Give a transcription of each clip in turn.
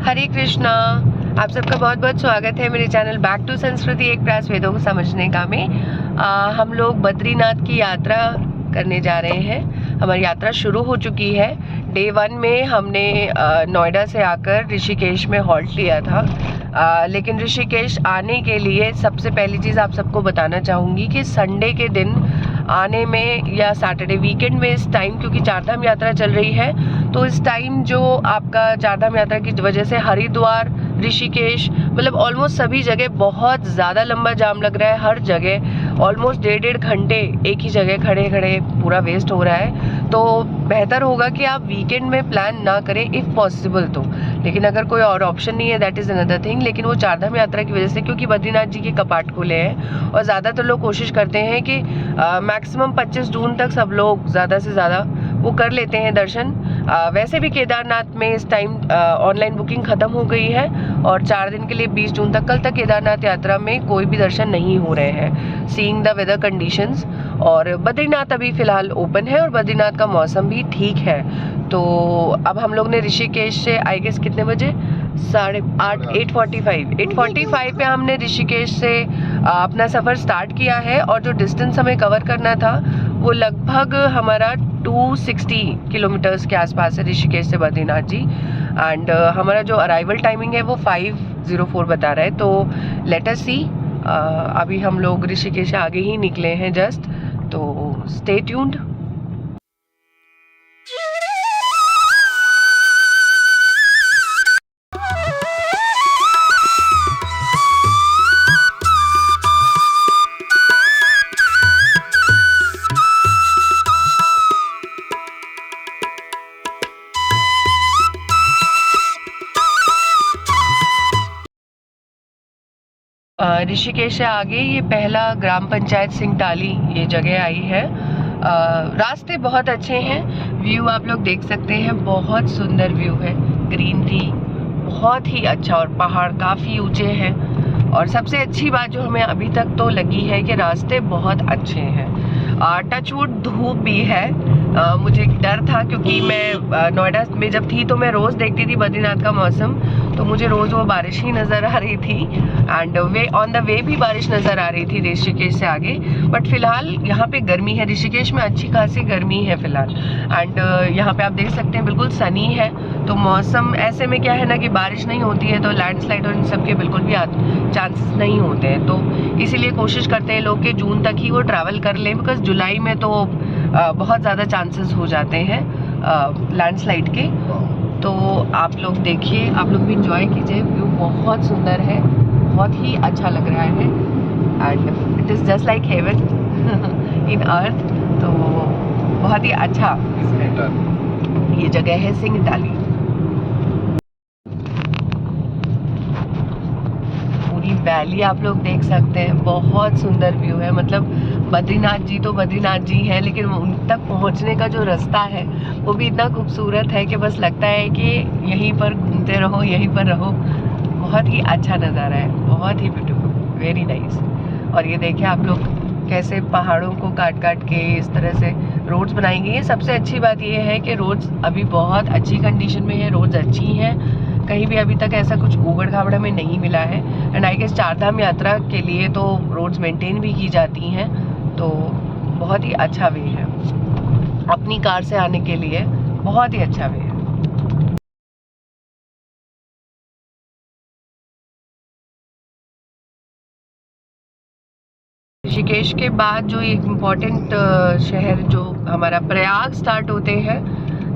हरे कृष्णा। आप सबका बहुत बहुत स्वागत है मेरे चैनल बैक टू संस्कृति एक प्रयास वेदों को समझने का में। हम लोग बद्रीनाथ की यात्रा करने जा रहे हैं। हमारी यात्रा शुरू हो चुकी है। डे 1 में हमने नोएडा से आकर ऋषिकेश में हॉल्ट लिया था। लेकिन ऋषिकेश आने के लिए सबसे पहली चीज़ आप सबको बताना चाहूँगी कि संडे के दिन आने में या सैटरडे वीकेंड में इस टाइम, क्योंकि चारधाम यात्रा चल रही है, तो इस टाइम जो आपका चारधाम यात्रा की वजह से हरिद्वार, ऋषिकेश, मतलब ऑलमोस्ट सभी जगह बहुत ज़्यादा लंबा जाम लग रहा है। हर जगह ऑलमोस्ट 1.5 घंटे एक ही जगह खड़े खड़े पूरा वेस्ट हो रहा है। तो बेहतर होगा कि आप वीकेंड में प्लान ना करें इफ़ पॉसिबल तो। लेकिन अगर कोई और ऑप्शन नहीं है दैट इज़ अनदर थिंग। लेकिन वो चारधाम यात्रा की वजह से, क्योंकि बद्रीनाथ जी के कपाट खुले हैं और ज़्यादातर लोग कोशिश करते हैं कि मैक्सिमम 25 जून तक सब लोग ज़्यादा से ज़्यादा वो कर लेते हैं दर्शन। वैसे भी केदारनाथ में इस टाइम ऑनलाइन बुकिंग ख़त्म हो गई है और 4 दिन के लिए 20 जून तक, कल तक केदारनाथ यात्रा में कोई भी दर्शन नहीं हो रहे हैं, सीइंग द वेदर कंडीशंस। और बद्रीनाथ अभी फ़िलहाल ओपन है और बद्रीनाथ का मौसम भी ठीक है। तो अब हम लोग ने ऋषिकेश से आई गेस कितने बजे 8:45 पे हमने ऋषिकेश से अपना सफ़र स्टार्ट किया है। और जो डिस्टेंस हमें कवर करना था वो लगभग हमारा 260 किलोमीटर्स के आसपास है ऋषिकेश से बद्रीनाथ जी। एंड हमारा जो अराइवल टाइमिंग है वो 5:04 बता रहा है। तो लेट अस सी। अभी हम लोग ऋषिकेश से आगे ही निकले हैं जस्ट, तो स्टे ट्यून्ड। ऋषिकेश से आगे ये पहला ग्राम पंचायत सिंगटाली ये जगह आई है। रास्ते बहुत अच्छे हैं, व्यू आप लोग देख सकते हैं, बहुत सुंदर व्यू है, ग्रीनरी बहुत ही अच्छा और पहाड़ काफ़ी ऊंचे हैं। और सबसे अच्छी बात जो हमें अभी तक तो लगी है कि रास्ते बहुत अच्छे हैं। टचवुड धूप भी है। मुझे डर था क्योंकि मैं नोएडा में जब थी तो मैं रोज़ देखती थी बद्रीनाथ का मौसम, तो मुझे रोज़ वो बारिश ही नज़र आ रही थी। And way on the way भी बारिश नज़र आ रही थी ऋषिकेश से आगे। बट फिलहाल यहाँ पे गर्मी है, ऋषिकेश में अच्छी खासी गर्मी है फिलहाल। एंड यहाँ पे आप देख सकते हैं बिल्कुल सनी है। तो मौसम ऐसे में क्या है ना कि बारिश नहीं होती है तो लैंडस्लाइड और इन सब के बिल्कुल भी चांसेस नहीं होते हैं। तो इसीलिए कोशिश करते हैं लोग कि जून तक ही वो ट्रैवल कर लें, बिकॉज जुलाई में तो बहुत ज़्यादा चांसेस हो जाते हैं लैंडस्लाइड के। तो आप लोग देखिए, आप लोग भी इंजॉय कीजिए, व्यू बहुत सुंदर है, बहुत ही अच्छा लग रहा है। And it is just like heaven in earth. तो बहुत ही अच्छा ये जगह है सिंगटाली। पूरी वैली आप लोग देख सकते हैं, बहुत सुंदर व्यू है। मतलब बद्रीनाथ जी तो बद्रीनाथ जी हैं, लेकिन उन तक पहुंचने का जो रास्ता है वो भी इतना खूबसूरत है कि बस लगता है कि यहीं पर घूमते रहो, यहीं पर रहो। बहुत ही अच्छा नज़ारा है, बहुत ही ब्यूटीफुल, वेरी नाइस। और ये देखिए आप लोग कैसे पहाड़ों को काट काट के इस तरह से रोड्स बनाई गई हैं। सबसे अच्छी बात ये है कि रोड्स अभी बहुत अच्छी कंडीशन में है, रोड्स अच्छी हैं, कहीं भी अभी तक ऐसा कुछ उबड़ खाबड़ में नहीं मिला है। एंड आई गेस चारधाम यात्रा के लिए तो रोड्स मेंटेन भी की जाती हैं, तो बहुत ही अच्छा वे है अपनी कार से आने के लिए, बहुत ही अच्छा वे है। ऋषिकेश के बाद जो एक इम्पॉर्टेंट शहर जो हमारा प्रयाग स्टार्ट होते हैं,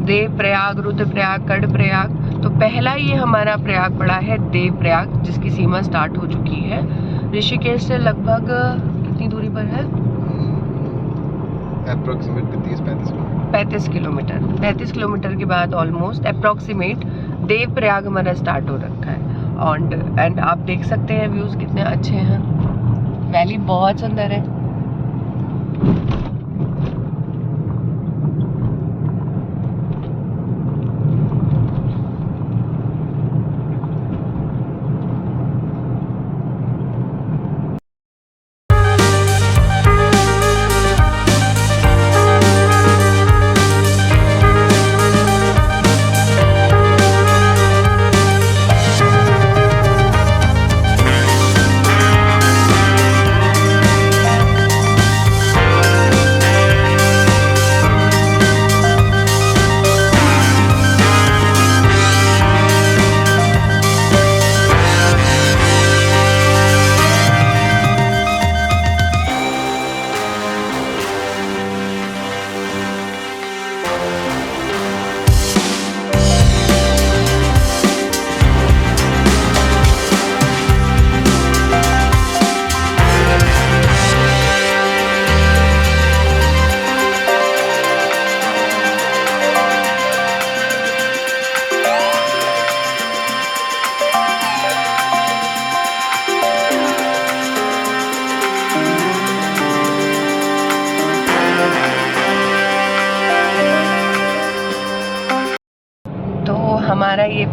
देव प्रयाग, रुद्रप्रयाग, कर्णप्रयाग। तो पहला ये हमारा प्रयाग पड़ा है देव प्रयाग, जिसकी सीमा स्टार्ट हो चुकी है। ऋषिकेश से लगभग कितनी दूरी पर है? Approximate 35 kilometre. 35 किलोमीटर के बाद ऑलमोस्ट अप्रोक्सीमेट देव प्रयाग हमारा स्टार्ट हो रखा है। एंड आप देख सकते हैं व्यूज़ कितने अच्छे हैं, वैली बहुत सुंदर है।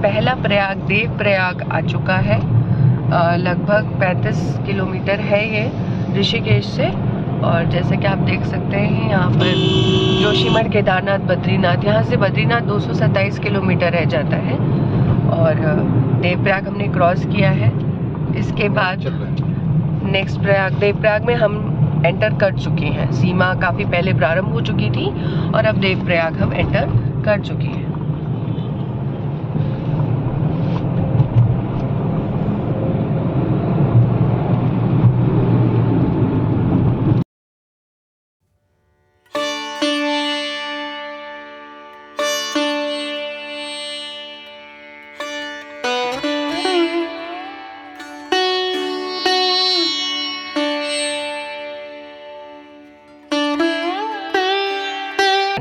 पहला प्रयाग देव प्रयाग आ चुका है। लगभग 35 किलोमीटर है ये ऋषिकेश से। और जैसे कि आप देख सकते हैं यहाँ पर जोशीमठ, केदारनाथ, बद्रीनाथ, यहाँ से बद्रीनाथ 227 किलोमीटर रह जाता है। और देवप्रयाग हमने क्रॉस किया है। इसके बाद नेक्स्ट प्रयाग, देवप्रयाग में हम एंटर कर चुके हैं। सीमा काफ़ी पहले प्रारंभ हो चुकी थी और अब देवप्रयाग हम एंटर कर चुके हैं।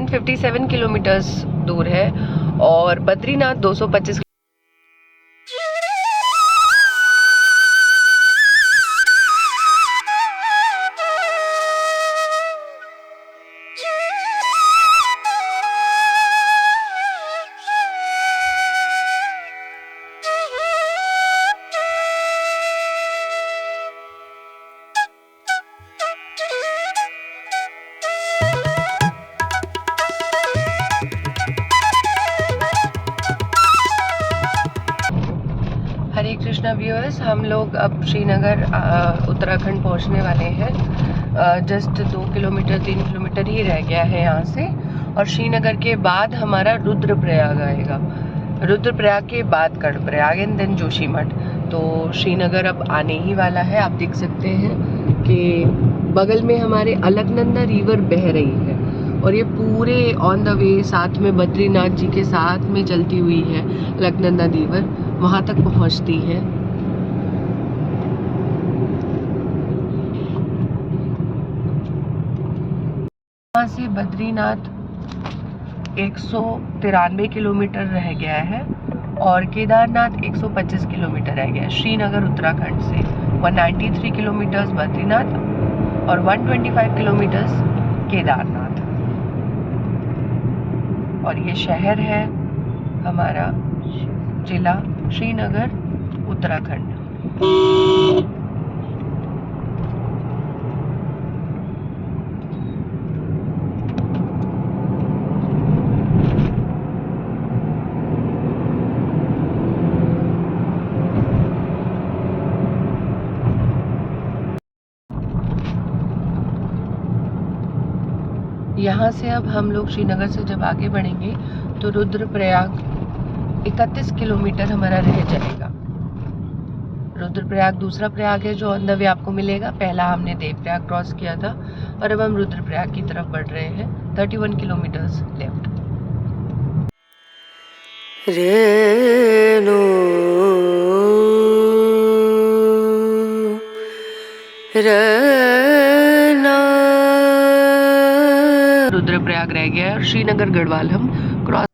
फिफ्टी 7 किलोमीटर्स दूर है और बद्रीनाथ 225। हरे कृष्णा व्यूअर्स, हम लोग अब श्रीनगर उत्तराखंड पहुंचने वाले हैं। जस्ट 2 किलोमीटर 3 किलोमीटर ही रह गया है यहाँ से। और श्रीनगर के बाद हमारा रुद्रप्रयाग आएगा। रुद्रप्रयाग के बाद कर्णप्रयाग एंड देन जोशीमठ। तो श्रीनगर अब आने ही वाला है। आप देख सकते हैं कि बगल में हमारे अलकनंदा रिवर बह रही है और ये पूरे ऑन द वे साथ में बद्रीनाथ जी के साथ में चलती हुई है। अलकनंदा रिवर वहाँ तक पहुँचती है। यहाँ से बद्रीनाथ 193 किलोमीटर रह गया है और केदारनाथ 125 किलोमीटर रह गया है। श्रीनगर उत्तराखंड से 193 किलोमीटर्स बद्रीनाथ और 125 किलोमीटर्स केदारनाथ। और ये शहर है हमारा जिला श्रीनगर उत्तराखंड। यहाँ से अब हम लोग श्रीनगर से जब आगे बढ़ेंगे तो रुद्रप्रयाग 31 किलोमीटर हमारा रह जाएगा। रुद्रप्रयाग दूसरा प्रयाग है जो ऑन द वे आपको मिलेगा। पहला हमने देवप्रयाग क्रॉस किया था और अब हम रुद्रप्रयाग की तरफ बढ़ रहे हैं। 31 किलोमीटर्स लेफ्ट। रेनो रेना रुद्रप्रयाग रह गया और श्रीनगर गढ़वाल हम क्रॉस।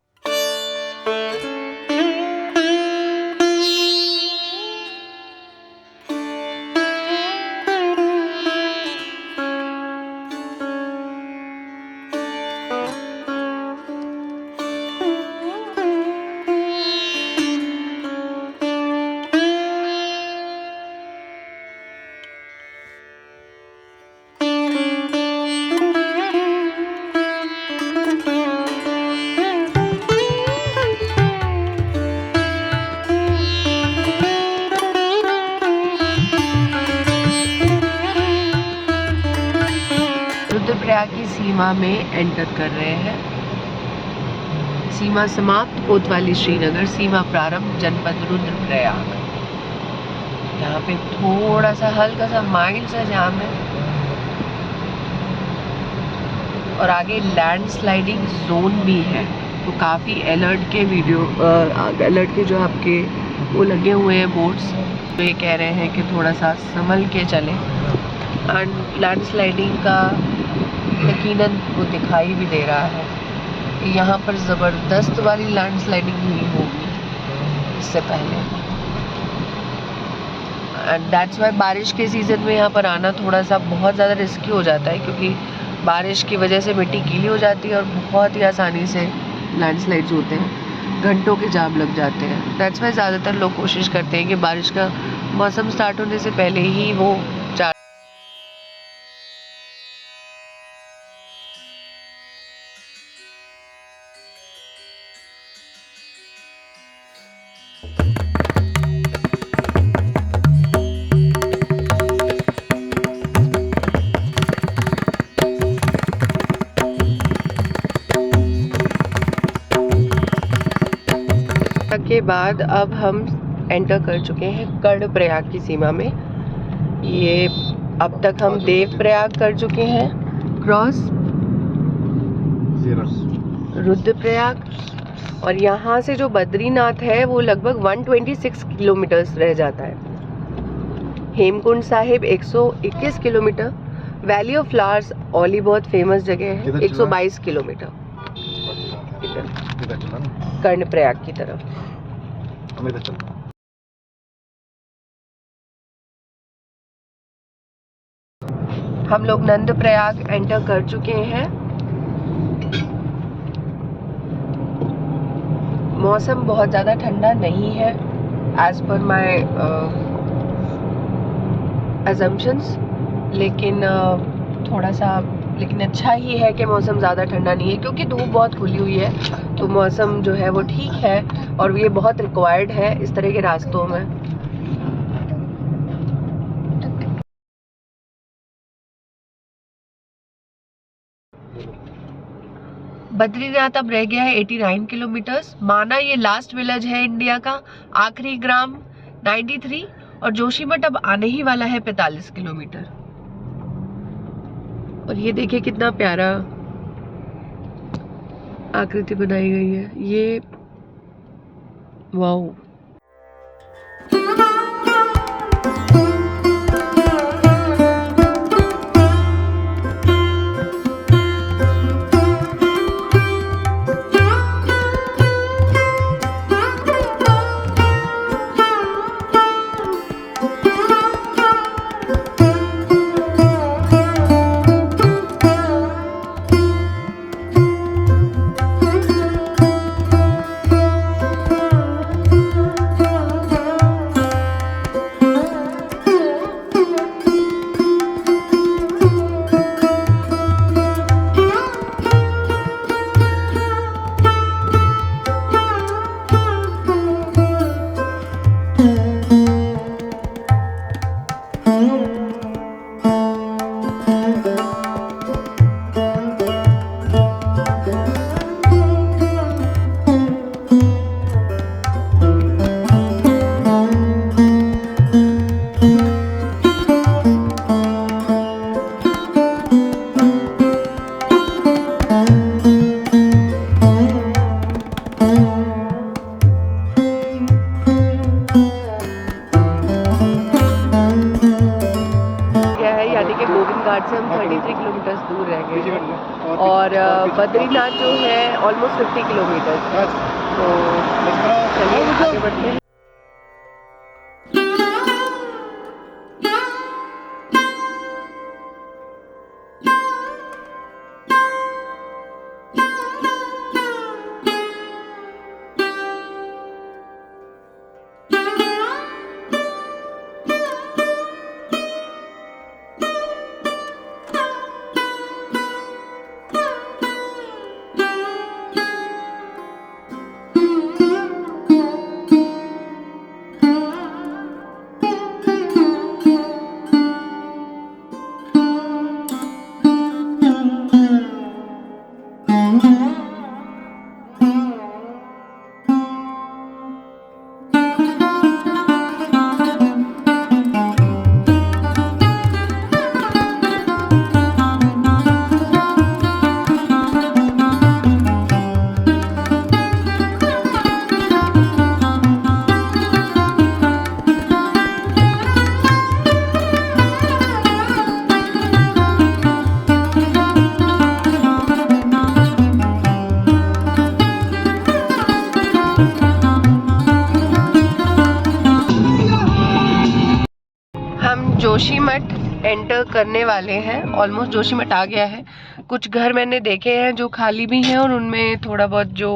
रुद्रप्रयाग की सीमा में एंटर कर रहे हैं। सीमा समाप्त कोतवाली श्रीनगर, सीमा प्रारंभ जनपद रुद्रप्रयाग। यहाँ पे थोड़ा सा हल्का सा माइल्ड सा जाम है और आगे लैंडस्लाइडिंग जोन भी है। तो काफ़ी अलर्ट के अलर्ट के जो आपके वो लगे हुए हैं बोर्ड्स, तो ये कह रहे हैं कि थोड़ा सा संभल के चलें। एंड लैंडस्लाइडिंग का यकीनन वो दिखाई भी दे रहा है कि यहाँ पर ज़बरदस्त वाली लैंडस्लाइडिंग हुई होगी इससे पहले। एंड दैट्स वाई बारिश के सीज़न में यहाँ पर आना थोड़ा सा बहुत ज़्यादा रिस्की हो जाता है, क्योंकि बारिश की वजह से मिट्टी गीली हो जाती है और बहुत ही आसानी से लैंडस्लाइड्स होते हैं। घंटों के जाम लग जाते हैं। दैट्स वाई ज़्यादातर लोग कोशिश करते हैं कि बारिश का मौसम स्टार्ट होने से पहले ही वो जा। के बाद अब हम एंटर कर चुके हैं कर्णप्रयाग की सीमा में। ये अब तक हम देवप्रयाग कर चुके हैं क्रॉस, रुद्रप्रयाग, और यहाँ से जो बद्रीनाथ है वो लगभग 126 किलोमीटर्स रह जाता है। Hemkund Sahib 121 kilometre, valley of flowers Auli बहुत फेमस जगह है, 122 किलोमीटर कर्णप्रयाग की तरफ। हम लोग नंदप्रयाग एंटर कर चुके हैं। मौसम बहुत ज़्यादा ठंडा नहीं है एज पर माई assumptions, लेकिन थोड़ा सा लेकिन अच्छा ही है कि मौसम ज़्यादा ठंडा नहीं है, क्योंकि धूप बहुत खुली हुई है तो मौसम जो है वो ठीक है, और ये बहुत रिक्वायर्ड है इस तरह के रास्तों में। बद्रीनाथ अब रह गया है 89 किलोमीटर्स। माना ये लास्ट विलेज है इंडिया का, आखिरी ग्राम 93, और जोशीमठ अब आने ही वाला है 45 किलोमीटर। और ये देखिए कितना प्यारा आकृति बनाई गई है, ये वाओ। घाट से हम 33 किलोमीटर दूर रह गए हैं, और बद्रीनाथ जो है ऑलमोस्ट 50 किलोमीटर। तो चलिए आगे बढ़ते हैं। जोशीमठ एंटर करने वाले हैं, ऑलमोस्ट जोशीमठ आ गया है। कुछ घर मैंने देखे हैं जो खाली भी हैं और उनमें थोड़ा बहुत जो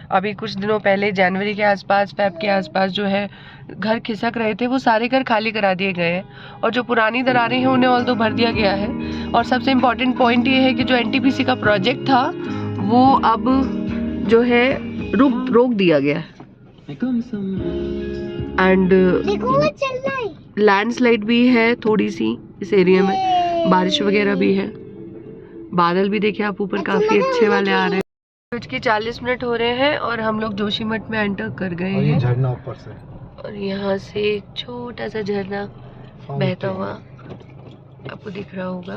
अभी कुछ दिनों पहले जनवरी के आसपास, फेब के आसपास जो है घर खिसक रहे थे, वो सारे घर खाली करा दिए गए हैं और जो पुरानी दरारें हैं उन्हें ऑल्दो भर दिया गया है। और सबसे इम्पोर्टेंट पॉइंट ये है कि जो एनटीपीसी का प्रोजेक्ट था वो अब जो है रोक दिया गया है। एंड लैंडस्लाइड भी है थोड़ी सी इस एरिया में, बारिश वगैरह भी है। बादल भी देखिए आप ऊपर काफी अच्छे वाले आ रहे हैं। 40 हो रहे हैं और हम लोग जोशीमठ में एंटर कर गए हैं। झरना ऊपर से, और यहाँ से एक छोटा सा झरना बहता हुआ आपको दिख रहा होगा।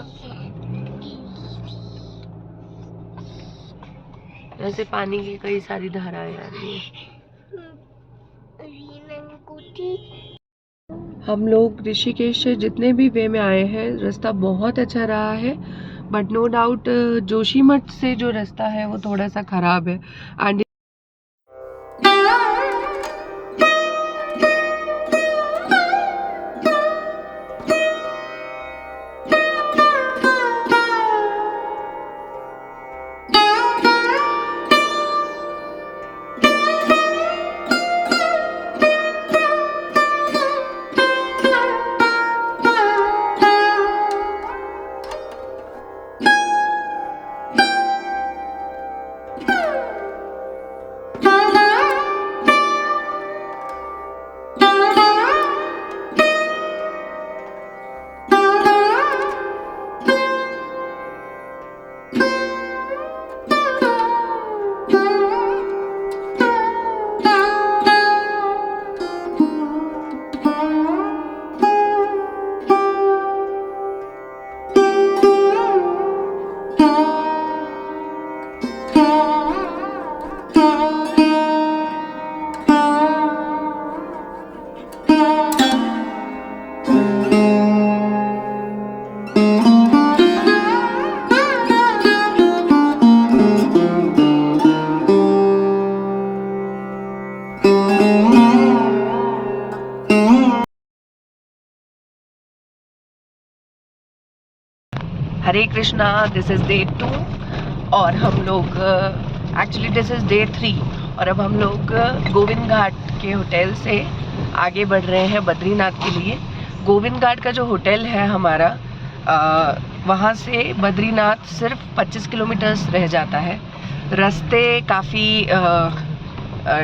यहाँ से पानी की कई सारी धाराएं आ रही हैं। हम लोग ऋषिकेश से जितने भी वे में आए हैं रास्ता बहुत अच्छा रहा है, बट नो डाउट जोशीमठ से जो रास्ता है वो थोड़ा सा खराब है। And Hare Krishna, this is day 2 और हम लोग एक्चुअली दिस इज़ डे 3 और अब हम लोग गोविंद घाट के होटल से आगे बढ़ रहे हैं बद्रीनाथ के लिए। गोविंद घाट का जो होटल है हमारा, वहाँ से बद्रीनाथ सिर्फ 25 किलोमीटर्स रह जाता है। रास्ते काफ़ी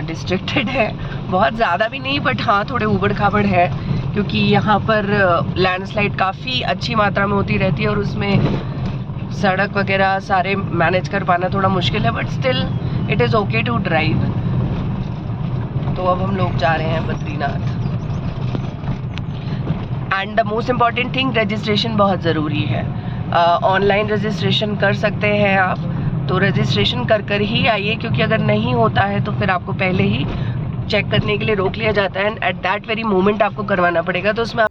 डिस्ट्रिक्टेड है, बहुत ज़्यादा भी नहीं, बट हाँ थोड़े ऊबड़ खाबड़ है क्योंकि यहाँ पर लैंडस्लाइड काफ़ी अच्छी मात्रा में होती रहती है और उसमें सड़क वगैरह सारे मैनेज कर पाना थोड़ा मुश्किल है, but still it is okay to drive. तो अब हम लोग जा रहे हैं Badrinath. And the most important thing, registration बहुत ज़रूरी है। ऑनलाइन रजिस्ट्रेशन कर सकते हैं आप, तो रजिस्ट्रेशन कर ही आइए क्योंकि अगर नहीं होता है तो फिर आपको पहले ही चेक करने के लिए रोक लिया जाता है and at that very moment आपको करवाना पड़ेगा। तो उसमें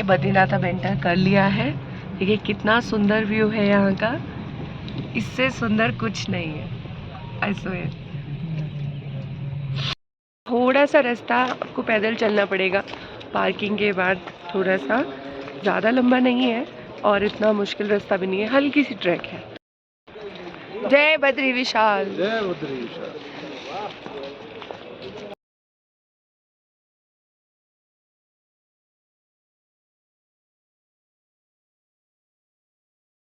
बद्रीनाथ अब एंटर कर लिया है। देखिए कितना सुंदर व्यू है यहाँ का, इससे सुंदर कुछ नहीं है। I swear. थोड़ा सा रास्ता आपको पैदल चलना पड़ेगा पार्किंग के बाद, थोड़ा सा ज़्यादा लंबा नहीं है और इतना मुश्किल रास्ता भी नहीं है, हल्की सी ट्रैक है। जय बद्री विशाल। जय बद्री विशाल।